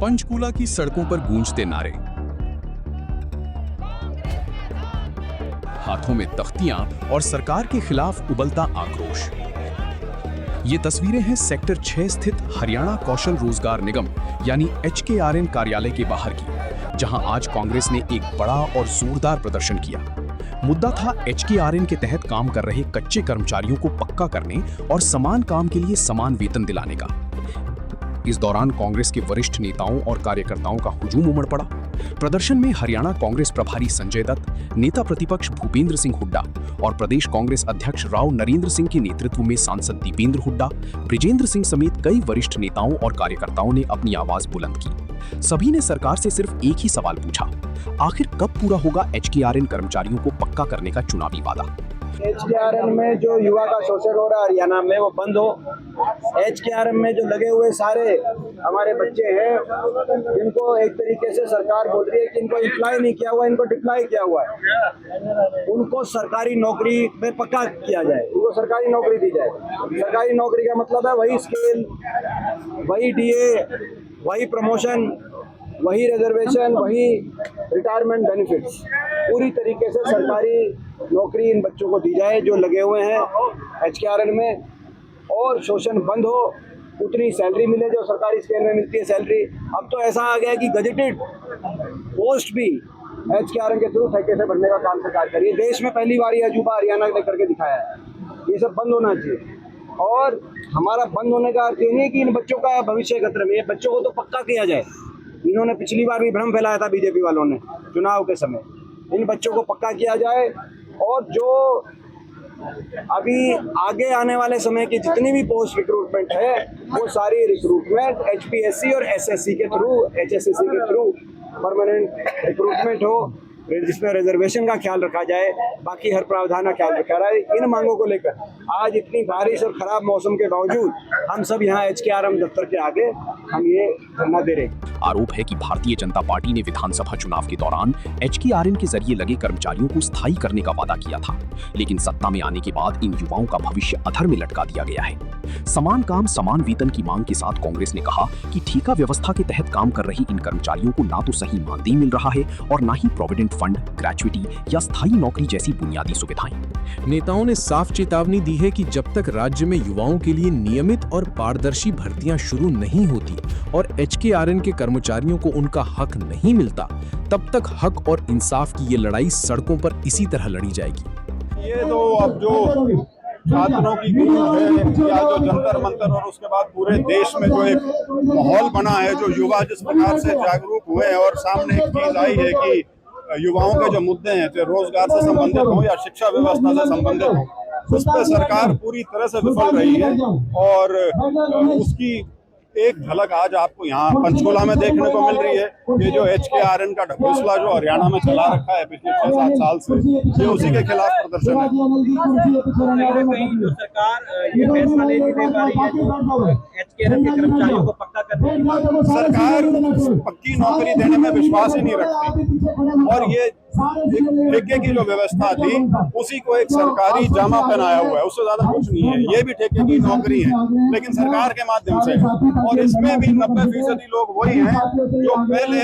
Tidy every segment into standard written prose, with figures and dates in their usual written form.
पंचकूला की सड़कों पर गूंजते नारे, हाथों में तख्तियां और सरकार के खिलाफ उबलता आक्रोश। ये तस्वीरें हैं सेक्टर 6 स्थित हरियाणा कौशल रोजगार निगम यानी HKRN कार्यालय के बाहर की, जहां आज कांग्रेस ने एक बड़ा और जोरदार प्रदर्शन किया। मुद्दा था HKRN के तहत काम कर रहे कच्चे कर्मचारियों को पक्का करने और समान काम के लिए समान वेतन दिलाने का। इस दौरान कांग्रेस के वरिष्ठ नेताओं और कार्यकर्ताओं का हुजूम उमड़ पड़ा। प्रदर्शन में हरियाणा कांग्रेस प्रभारी संजय दत्त, नेता प्रतिपक्ष भूपेंद्र सिंह हुड्डा और प्रदेश कांग्रेस अध्यक्ष राव नरेंद्र सिंह के नेतृत्व में सांसद दीपेंद्र हुड्डा, ब्रिजेंद्र सिंह समेत कई वरिष्ठ नेताओं और कार्यकर्ताओं ने अपनी आवाज बुलंद की। सभी ने सरकार से सिर्फ एक ही सवाल पूछा, आखिर कब पूरा होगा HKRN कर्मचारियों को पक्का करने का चुनावी वादा। HKRN में जो युवा का शोषण हो रहा है हरियाणा में वो बंद हो। HKRN में जो लगे हुए सारे हमारे बच्चे हैं जिनको एक तरीके से सरकार बोल रही है कि इनको अप्लाई नहीं किया हुआ, इनको डिप्लॉय किया हुआ है, उनको सरकारी नौकरी में पक्का किया जाए, उनको सरकारी नौकरी दी जाए। सरकारी नौकरी का मतलब है वही स्केल, वही DA, वही प्रमोशन, वही रिजर्वेशन, वही रिटायरमेंट बेनिफिट्स, पूरी तरीके से सरकारी नौकरी इन बच्चों को दी जाए जो लगे हुए हैं HKRN में, और शोषण बंद हो, उतनी सैलरी मिले जो सरकारी स्केल में मिलती है सैलरी। अब तो ऐसा आ गया कि गजेटेड पोस्ट भी HKRN के थ्रू ठेके से भरने का काम सरकार करिए। देश में पहली बार ये अजूबा हरियाणा ने करके दिखाया है। ये सब बंद होना चाहिए। और हमारा बंद होने का अर्थ ये नहीं कि इन बच्चों का भविष्य खतरे में, बच्चों को तो पक्का किया जाए। इन्होंने पिछली बार भी भ्रम फैलाया था बीजेपी वालों ने चुनाव के समय, इन बच्चों को पक्का किया जाए। और जो अभी आगे आने वाले समय की जितनी भी पोस्ट रिक्रूटमेंट है वो सारी रिक्रूटमेंट HPSC और SSC के थ्रू, HSSC के थ्रू परमानेंट रिक्रूटमेंट हो, जिसमें रिजर्वेशन का ख्याल रखा जाए, बाकी हर प्रावधान का ख्याल रखा जाए। इन मांगों को लेकर आज इतनी बारिश और खराब मौसम के बावजूद हम सब यहाँ HKRN दफ्तर के आगे हम ये धरना दे रहे हैं। आरोप है कि भारतीय जनता पार्टी ने विधानसभा चुनाव के दौरान HKRN के जरिए लगे कर्मचारियों को स्थायी करने का वादा किया था, लेकिन सत्ता में आने के बाद इन युवाओं का भविष्य अधर में लटका दिया गया है। समान काम समान वेतन की मांग के साथ कांग्रेस ने कहा कि ठेका व्यवस्था के तहत काम कर रहे इन कर्मचारियों को ना तो सही मानदेय मिल रहा है और ना ही प्रोविडेंट फंड, ग्रेचुइटी या स्थायी नौकरी जैसी बुनियादी सुविधाएं। नेताओं ने साफ चेतावनी दी है कि जब तक राज्य में युवाओं के लिए नियमित और पारदर्शी भर्तियां शुरू नहीं होती और HKRN के कर्मचारियों को उनका हक नहीं मिलता, तब तक हक और इंसाफ की ये लड़ाई सड़कों पर इसी तरह लड़ी जाएगी। ये तो अब जो छात्रों की गूंज है या जो जंतर मंतर और उसके बाद पूरे देश में जो एक माहौल बना है, जो युवा जिस प्रकार से जागरूक हुए हैं और सामने एक चीज आई है कि युवाओं के जो मुद्दे हैं, चाहे रोजगार से संबंधित हो या शिक्षा व्यवस्था से संबंधित हो, उस पर सरकार पूरी तरह से विफल रही है। और उसकी एक झलक आज आपको यहाँ पंचकूला में देखने को मिल रही है। ये जो HKRN का ढकोसला जो हरियाणा में चला रखा है पिछले 6-7 साल से, ये उसी के खिलाफ प्रदर्शन है। जो सरकार ये फैसला नहीं ले पा रही है HKRN के कर्मचारियों को पक्का करने की, सरकार पक्की नौकरी देने में विश्वास ही नहीं रखती और ये ठेके की जो व्यवस्था थी उसी को एक सरकारी जामा पहनाया हुआ है, उससे ज्यादा कुछ नहीं है। ये भी ठेके की नौकरी है लेकिन सरकार के माध्यम से, और इसमें भी 90% लोग वही हैं जो पहले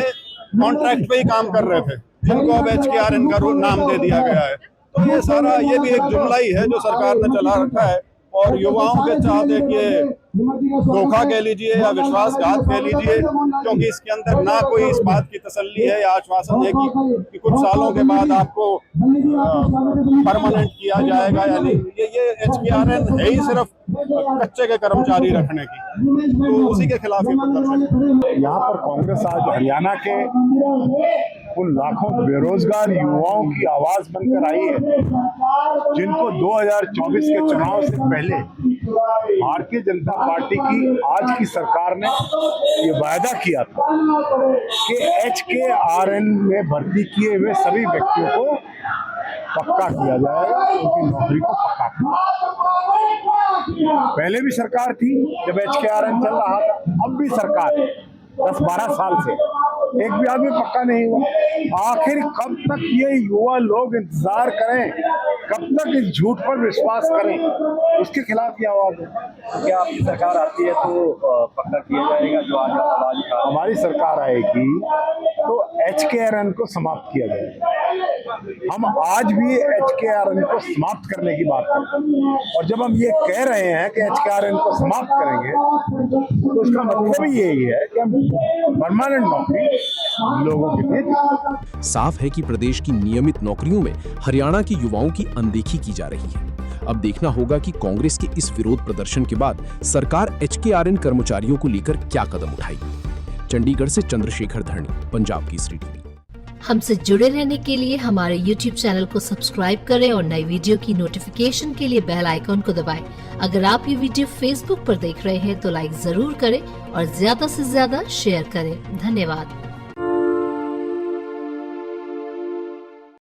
कॉन्ट्रैक्ट पे ही काम कर रहे थे, जिनको अब HKRN का नाम दे दिया गया है। तो ये सारा ये भी एक जुमला ही है जो सरकार ने चला रखा है। और युवाओं के चाहते कि धोखा कह लीजिए या विश्वासघात कह लीजिए, क्योंकि इसके अंदर ना कोई इस बात की तसल्ली है या आश्वासन है कि कुछ सालों के बाद आपको परमानेंट किया जाएगा या नहीं। ये HKRN है ही सिर्फ कच्चे के कर्मचारी रखने की, तो उसी के खिलाफ ही प्रदर्शन। यहाँ पर कांग्रेस आज हरियाणा के उन लाखों बेरोजगार युवाओं की आवाज बनकर आई है जिनको 2024 के चुनाव से पहले भारतीय जनता पार्टी की आज की सरकार ने ये वायदा किया था कि HKRN में भर्ती किए हुए सभी व्यक्तियों को पक्का किया जाएगा, उनकी नौकरी को पक्का किया। पहले भी सरकार थी जब HKRN चल रहा था, अब भी सरकार है 10-12 साल से एक भी आदमी पक्का नहीं हुआ। आखिर कब तक ये युवा लोग इंतजार करें, कब तक इस झूठ पर विश्वास करें, उसके खिलाफ ये आवाज है। क्या आपकी सरकार आती है तो पक्का किया जाएगा जो आज आवाज उठा हमारी सरकार आएगी तो HKRN को समाप्त किया जाएगा। हम आज भी HKRN को समाप्त करने की बात करें, और जब हम ये कह रहे हैं कि HKRN को समाप्त करेंगे तो इसका मतलब ही यही है कि हम परमानेंट नौकरी लोगों के लिए। साफ है कि प्रदेश की नियमित नौकरियों में हरियाणा के युवाओं की अनदेखी की जा रही है। अब देखना होगा कि कांग्रेस के इस विरोध प्रदर्शन के बाद सरकार HKRN कर्मचारियों को लेकर क्या कदम उठाएगी। चंडीगढ़ से चंद्रशेखर धरनी, पंजाब केसरी टीवी। हमसे जुड़े रहने के लिए हमारे YouTube चैनल को सब्सक्राइब करें और नई वीडियो की नोटिफिकेशन के लिए बेल आइकॉन को दबाएं। अगर आप ये वीडियो Facebook पर देख रहे हैं तो लाइक जरूर करें और ज्यादा से ज्यादा शेयर करें। धन्यवाद।